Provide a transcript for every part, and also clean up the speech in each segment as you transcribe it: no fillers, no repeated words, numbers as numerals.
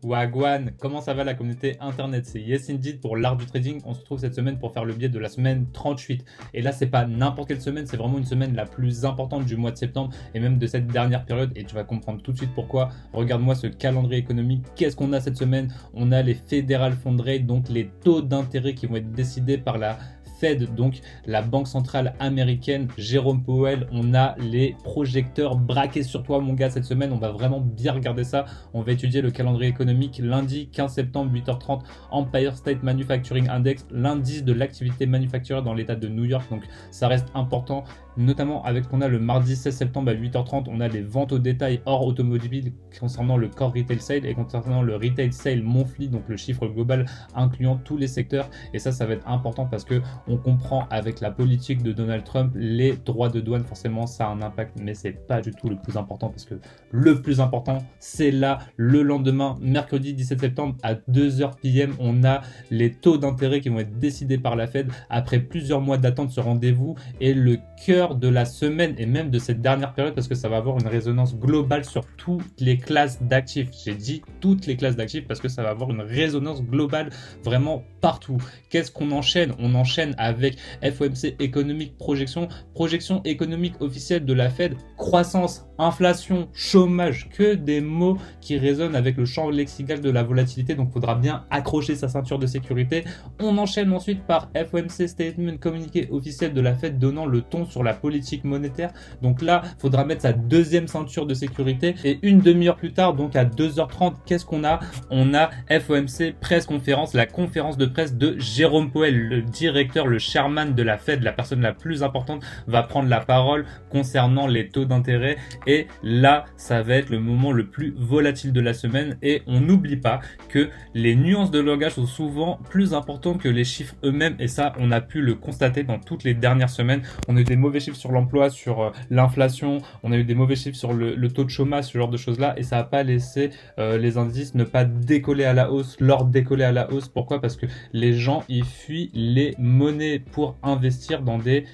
Wagwan, comment ça va la communauté internet? C'est Yes Indeed pour l'art du trading. On se retrouve cette semaine pour faire le biais de la semaine 38. Et là, c'est pas n'importe quelle semaine, c'est vraiment une semaine la plus importante du mois de septembre et même de cette dernière période. Et tu vas comprendre tout de suite pourquoi. Regarde-moi ce calendrier économique. Qu'est-ce qu'on a cette semaine? On a les Federal Funds Rate, donc les taux d'intérêt qui vont être décidés par la Fed, donc la banque centrale américaine, Jérôme Powell. On a les projecteurs braqués sur toi mon gars cette semaine, on va vraiment bien regarder ça. On va étudier le calendrier économique lundi 15 septembre 8h30, Empire State Manufacturing Index, l'indice de l'activité manufacturière dans l'état de New York, donc ça reste important, notamment avec qu'on a le mardi 16 septembre à 8h30, on a les ventes au détail hors automobile concernant le core retail sale et concernant le retail sale monthly, donc le chiffre global incluant tous les secteurs. Et ça va être important parce que on comprend avec la politique de Donald Trump, les droits de douane, forcément ça a un impact, mais c'est pas du tout le plus important parce que le plus important c'est là, le lendemain, mercredi 17 septembre à 2h PM, on a les taux d'intérêt qui vont être décidés par la Fed après plusieurs mois d'attente. Ce rendez-vous est le cœur de la semaine et même de cette dernière période parce que ça va avoir une résonance globale sur toutes les classes d'actifs. J'ai dit toutes les classes d'actifs parce que ça va avoir une résonance globale vraiment partout. Qu'est-ce qu'on enchaîne? On enchaîne avec FOMC économique projection économique officielle de la Fed, croissance, inflation, chômage, que des mots qui résonnent avec le champ lexical de la volatilité, donc il faudra bien accrocher sa ceinture de sécurité. On enchaîne ensuite par FOMC statement communiqué officiel de la Fed donnant le ton sur la politique monétaire, donc là il faudra mettre sa deuxième ceinture de sécurité. Et une demi-heure plus tard, donc à 2h30, qu'est-ce qu'on a? On a FOMC presse conférence, la conférence de presse de Jérôme Powell, le directeur, le chairman de la Fed, la personne la plus importante, va prendre la parole concernant les taux d'intérêt. Et là, ça va être le moment le plus volatile de la semaine. Et on n'oublie pas que les nuances de langage sont souvent plus importantes que les chiffres eux-mêmes. Et ça, on a pu le constater dans toutes les dernières semaines. On a eu des mauvais chiffres sur l'emploi, sur l'inflation. On a eu des mauvais chiffres sur le taux de chômage, ce genre de choses-là. Et ça n'a pas laissé les indices ne pas décoller à la hausse, leur décoller à la hausse. Pourquoi? Parce que les gens, ils fuient les monnaies pour investir dans des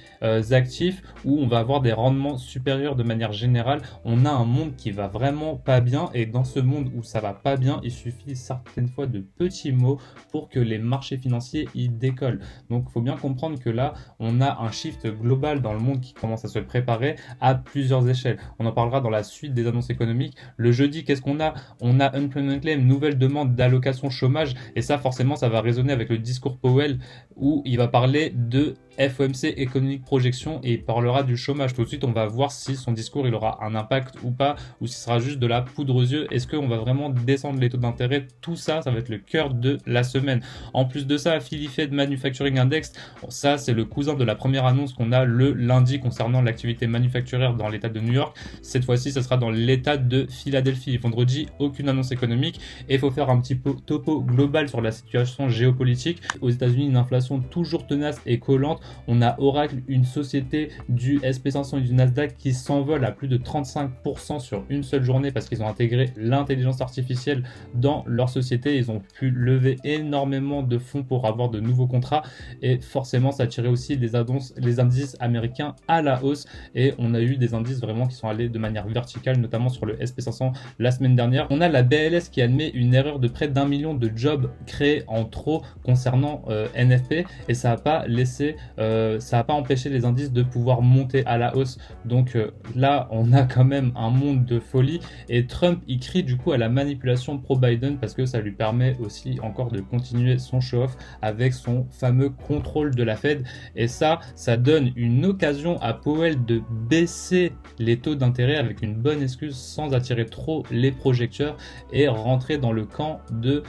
actifs où on va avoir des rendements supérieurs de manière générale. On a un monde qui va vraiment pas bien et dans ce monde où ça va pas bien, il suffit certaines fois de petits mots pour que les marchés financiers y décollent. Donc il faut bien comprendre que là, on a un shift global dans le monde qui commence à se préparer à plusieurs échelles. On en parlera dans la suite des annonces économiques. Le jeudi, qu'est-ce qu'on a? On a Unemployment Claim, nouvelle demande d'allocation chômage, et ça forcément ça va résonner avec le discours Powell où il va parler de FOMC économique projection et il parlera du chômage. Tout de suite on va voir si son discours il aura un impact ou pas, ou si ce sera juste de la poudre aux yeux. Est-ce qu'on va vraiment descendre les taux d'intérêt? Tout ça, ça va être le cœur de la semaine. En plus de ça, Philly Fed Manufacturing Index, ça c'est le cousin de la première annonce qu'on a le lundi concernant l'activité manufacturière dans l'état de New York. Cette fois-ci ça sera dans l'état de Philadelphie. Vendredi, aucune annonce économique et il faut faire un petit peu topo global sur la situation géopolitique. Aux États-Unis, une inflation toujours tenace et collante. On a Oracle, une société du SP500 et du Nasdaq qui s'envole à plus de 35% sur une seule journée parce qu'ils ont intégré l'intelligence artificielle dans leur société. Ils ont pu lever énormément de fonds pour avoir de nouveaux contrats et forcément ça a tiré aussi les indices américains à la hausse et on a eu des indices vraiment qui sont allés de manière verticale, notamment sur le SP500 la semaine dernière. On a la BLS qui admet une erreur de près d'1 million de jobs créés en trop concernant NFP et ça n'a pas laissé ça n'a pas empêché les indices de pouvoir monter à la hausse. Donc là on a quand même un monde de folie et Trump il crie du coup à la manipulation pro-Biden parce que ça lui permet aussi encore de continuer son show-off avec son fameux contrôle de la Fed et ça donne une occasion à Powell de baisser les taux d'intérêt avec une bonne excuse sans attirer trop les projecteurs et rentrer dans le camp de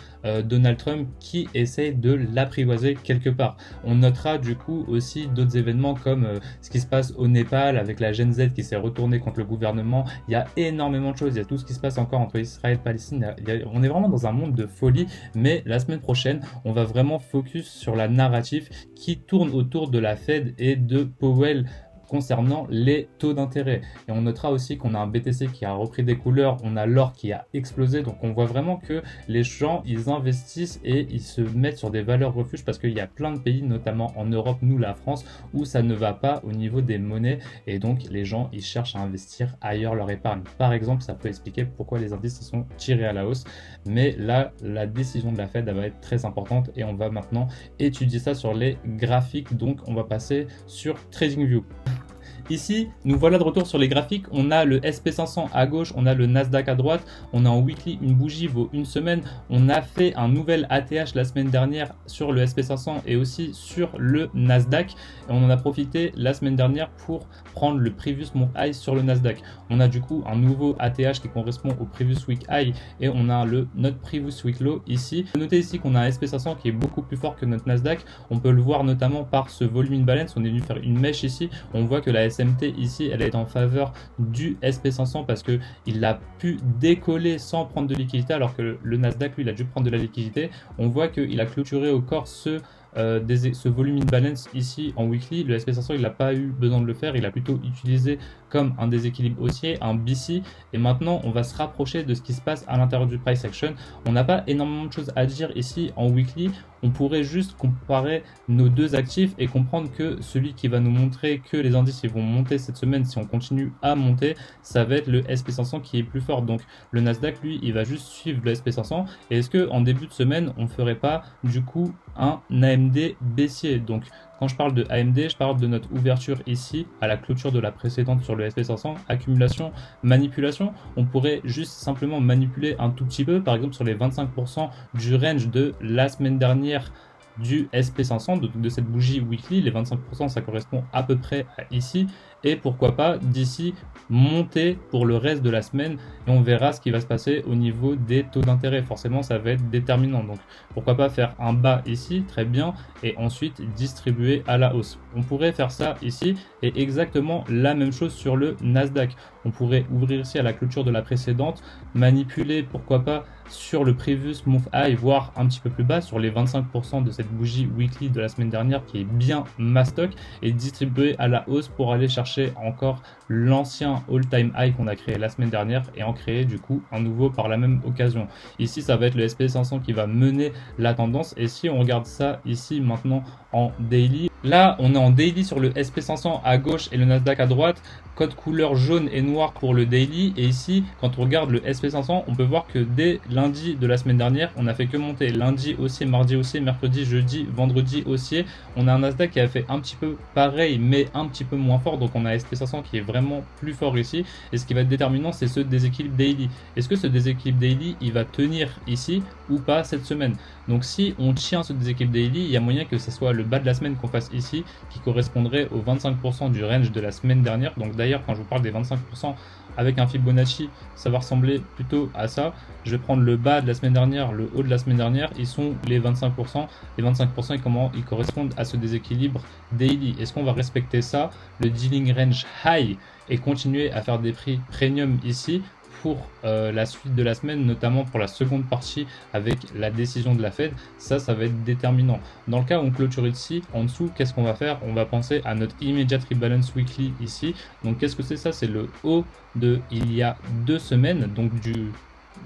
Donald Trump qui essaye de l'apprivoiser quelque part. On notera du coup aussi d'autres événements comme ce qui se passe au Népal avec la Gen Z qui s'est retournée contre le gouvernement. Il y a énormément de choses, il y a tout ce qui se passe encore entre Israël et Palestine. On est vraiment dans un monde de folie, mais la semaine prochaine on va vraiment focus sur la narrative qui tourne autour de la Fed et de Powell concernant les taux d'intérêt. Et on notera aussi qu'on a un BTC qui a repris des couleurs, on a l'or qui a explosé, donc on voit vraiment que les gens, ils investissent et ils se mettent sur des valeurs refuges parce qu'il y a plein de pays, notamment en Europe, nous la France, où ça ne va pas au niveau des monnaies et donc les gens, ils cherchent à investir ailleurs leur épargne. Par exemple, ça peut expliquer pourquoi les indices se sont tirés à la hausse, mais là, la décision de la Fed, elle va être très importante et on va maintenant étudier ça sur les graphiques, donc on va passer sur TradingView. Ici, nous voilà de retour sur les graphiques. On a le SP500 à gauche, on a le Nasdaq à droite. On a en weekly une bougie vaut une semaine. On a fait un nouvel ATH la semaine dernière sur le SP500 et aussi sur le Nasdaq. Et on en a profité la semaine dernière pour prendre le Previous Month High sur le Nasdaq. On a du coup un nouveau ATH qui correspond au Previous Week High et on a notre Previous Week Low ici. Notez ici qu'on a un SP500 qui est beaucoup plus fort que notre Nasdaq. On peut le voir notamment par ce volume imbalance. On est venu faire une mèche ici. On voit que la SMT ici, elle est en faveur du SP500 parce que il a pu décoller sans prendre de liquidité alors que le Nasdaq, lui, il a dû prendre de la liquidité. On voit qu'il a clôturé au corps ce volume imbalance ici en weekly. Le SP500, il n'a pas eu besoin de le faire, il a plutôt utilisé comme un déséquilibre haussier, un BC, et maintenant on va se rapprocher de ce qui se passe à l'intérieur du price action. On n'a pas énormément de choses à dire ici en weekly, on pourrait juste comparer nos deux actifs et comprendre que celui qui va nous montrer que les indices ils vont monter cette semaine, si on continue à monter, ça va être le SP500 qui est plus fort. Donc le Nasdaq, lui, il va juste suivre le SP500. Et est-ce que en début de semaine, on ferait pas du coup un AMD baissier? Donc quand je parle de AMD, je parle de notre ouverture ici à la clôture de la précédente sur le SP500, accumulation, manipulation. On pourrait juste simplement manipuler un tout petit peu, par exemple sur les 25% du range de la semaine dernière du SP500, de cette bougie weekly. Les 25%, ça correspond à peu près à ici. Et pourquoi pas d'ici monter pour le reste de la semaine et on verra ce qui va se passer au niveau des taux d'intérêt. Forcément, ça va être déterminant. Donc pourquoi pas faire un bas ici, très bien, et ensuite distribuer à la hausse. On pourrait faire ça ici et exactement la même chose sur le Nasdaq. On pourrait ouvrir ici à la clôture de la précédente, manipuler pourquoi pas sur le Previous Month High, voire un petit peu plus bas sur les 25% de cette bougie weekly de la semaine dernière qui est bien mastoc, et distribuer à la hausse pour aller chercher encore l'ancien all-time high qu'on a créé la semaine dernière et en créer du coup un nouveau par la même occasion. Ici, ça va être le SP500 qui va mener la tendance. Et si on regarde ça ici maintenant en daily, là on est en daily sur le SP500 à gauche et le Nasdaq à droite, code couleur jaune et noir pour le daily. Et ici, quand on regarde le SP500, on peut voir que dès lundi de la semaine dernière, on a fait que monter. Lundi haussier, mardi haussier, mercredi, jeudi, vendredi haussier. On a un Nasdaq qui a fait un petit peu pareil mais un petit peu moins fort, donc on a un SP500 qui est vraiment plus fort ici. Et ce qui va être déterminant, c'est ce déséquilibre daily. Est-ce que ce déséquilibre daily, il va tenir ici ou pas cette semaine? Donc si on tient ce déséquilibre daily, il y a moyen que ce soit le bas de la semaine qu'on fasse ici, qui correspondrait aux 25% du range de la semaine dernière. Donc d'ailleurs, quand je vous parle des 25% avec un Fibonacci, ça va ressembler plutôt à ça. Je vais prendre le bas de la semaine dernière, le haut de la semaine dernière, ils sont les 25%. Les 25%, ils correspondent à ce déséquilibre daily. Est-ce qu'on va respecter ça, le dealing range high, et continuer à faire des prix premium ici pour la suite de la semaine, notamment pour la seconde partie avec la décision de la Fed? Ça va être déterminant. Dans le cas où on clôture ici, en dessous, qu'est-ce qu'on va faire? On va penser à notre Immediate Rebalance Weekly ici. Donc qu'est-ce que c'est ça? C'est le haut de il y a 2 semaines, donc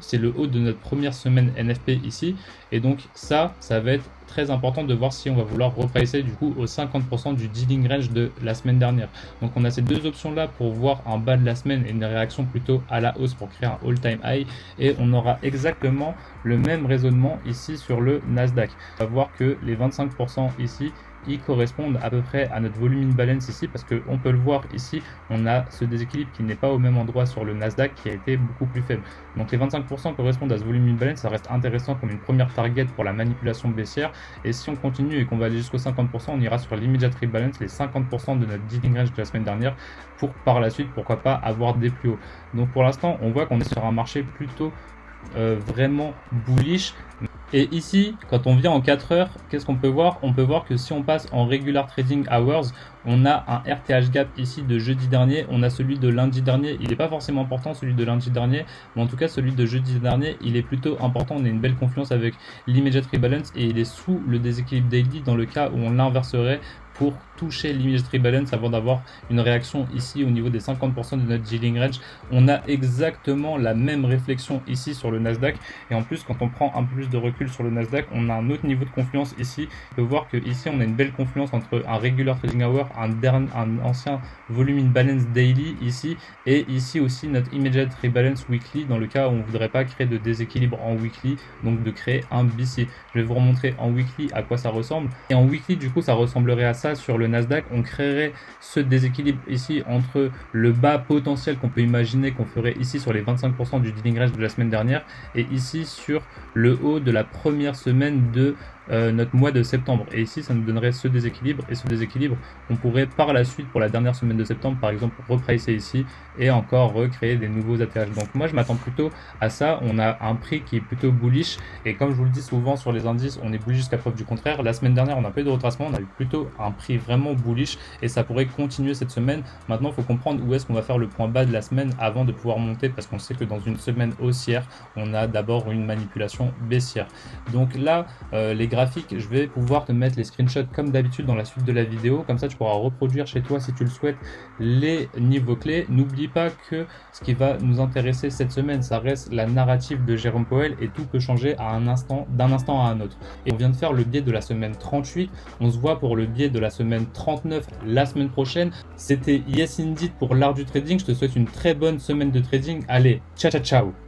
c'est le haut de notre première semaine NFP ici. Et donc ça va être très important de voir si on va vouloir repricer du coup aux 50% du dealing range de la semaine dernière. Donc on a ces deux options là pour voir un bas de la semaine et une réaction plutôt à la hausse pour créer un all-time high, et on aura exactement le même raisonnement ici sur le Nasdaq. On va voir que les 25% ici, ils correspondent à peu près à notre volume imbalance ici, parce qu'on peut le voir ici, on a ce déséquilibre qui n'est pas au même endroit sur le Nasdaq, qui a été beaucoup plus faible. Donc les 25% correspondent à ce volume imbalance, ça reste intéressant comme une première target pour la manipulation baissière. Et si on continue et qu'on va aller jusqu'au 50%, on ira sur l'immediate rebalance, les 50% de notre dealing range de la semaine dernière, pour par la suite, pourquoi pas, avoir des plus hauts. Donc pour l'instant, on voit qu'on est sur un marché plutôt vraiment bullish. Et ici, quand on vient en 4 heures, qu'est-ce qu'on peut voir? On peut voir que si on passe en regular trading hours, on a un RTH gap ici de jeudi dernier, on a celui de lundi dernier. Il n'est pas forcément important celui de lundi dernier, mais en tout cas celui de jeudi dernier, il est plutôt important. On a une belle confiance avec l'immediate rebalance et il est sous le déséquilibre daily dans le cas où on l'inverserait pour toucher l'image tree balance avant d'avoir une réaction ici au niveau des 50% de notre yielding range. On a exactement la même réflexion ici sur le Nasdaq, et en plus quand on prend un peu plus de recul sur le Nasdaq, on a un autre niveau de confluence ici. On peut voir que ici on a une belle confluence entre un regular trading hour, un ancien volume in balance daily ici, et ici aussi notre immediate rebalance weekly dans le cas où on ne voudrait pas créer de déséquilibre en weekly, donc de créer un BC. Je vais vous remontrer en weekly à quoi ça ressemble, et en weekly du coup ça ressemblerait à ça. Sur le Nasdaq, on créerait ce déséquilibre ici entre le bas potentiel qu'on peut imaginer qu'on ferait ici sur les 25% du dealing range de la semaine dernière, et ici sur le haut de la première semaine de notre mois de septembre. Et ici ça nous donnerait ce déséquilibre, et ce déséquilibre on pourrait par la suite pour la dernière semaine de septembre par exemple repricer ici et encore recréer des nouveaux atterrissages. Donc moi je m'attends plutôt à ça. On a un prix qui est plutôt bullish, et comme je vous le dis souvent sur les indices, on est bullish jusqu'à preuve du contraire. La semaine dernière on n'a pas eu de retracement, on a eu plutôt un prix vraiment bullish, et ça pourrait continuer cette semaine. Maintenant il faut comprendre où est-ce qu'on va faire le point bas de la semaine avant de pouvoir monter, parce qu'on sait que dans une semaine haussière on a d'abord une manipulation baissière. Donc là les graphiques, je vais pouvoir te mettre les screenshots comme d'habitude dans la suite de la vidéo, comme ça tu pourras reproduire chez toi si tu le souhaites les niveaux clés. N'oublie pas que ce qui va nous intéresser cette semaine, ça reste la narrative de Jérôme Powell, et tout peut changer à un instant, d'un instant à un autre. Et on vient de faire le biais de la semaine 38, on se voit pour le biais de la semaine 39 la semaine prochaine. C'était Yes Indeed pour l'art du trading. Je te souhaite une très bonne semaine de trading. Allez, ciao ciao ciao.